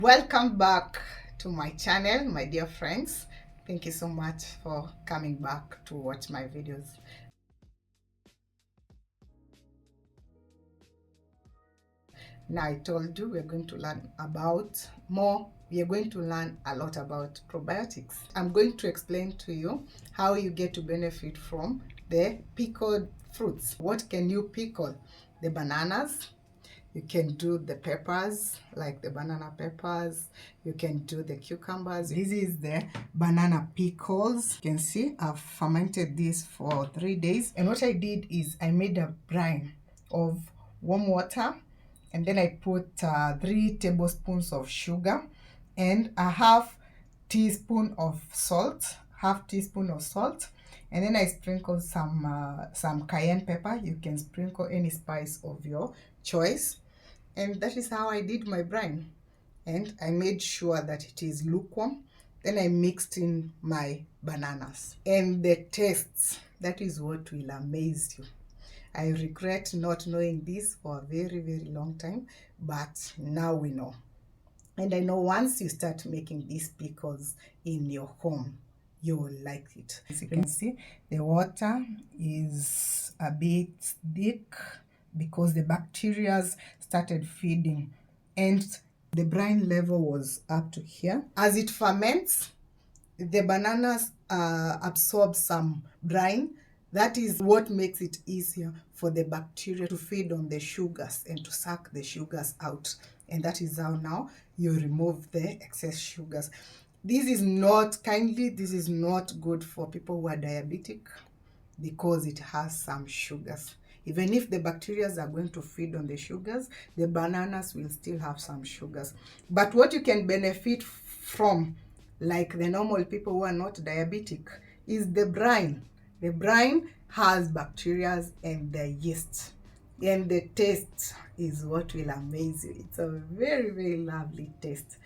Welcome back to my channel, my dear friends. Thank you so much for coming back to watch my videos. Now, I told you we're going to learn we are going to learn a lot about probiotics. I'm going to explain to you how you get to benefit from the pickled fruits. What can you pickle? The bananas. You can do the peppers, like the banana peppers. You can do the cucumbers. This is the banana pickles. You can see I've fermented this for 3 days. And what I did is I made a brine of warm water. And then I put 3 tablespoons of sugar and a half teaspoon of salt. And then I sprinkle some cayenne pepper. You can sprinkle any spice of your choice. And that is how I did my brine. And I made sure that it is lukewarm. Then I mixed in my bananas. And the tastes, that is what will amaze you. I regret not knowing this for a very, very long time, but now we know. And I know once you start making these pickles in your home, you will like it. As you can see, the water is a bit thick because the bacteria started feeding and the brine level was up to here. As it ferments, the bananas absorb some brine. That is what makes it easier for the bacteria to feed on the sugars and to suck the sugars out. And that is how now you remove the excess sugars. This is not good for people who are diabetic because it has some sugars. Even if the bacteria are going to feed on the sugars, the bananas will still have some sugars. But what you can benefit from, like the normal people who are not diabetic, is the brine. The brine has bacteria and the yeast. And the taste is what will amaze you. It's a very, very lovely taste.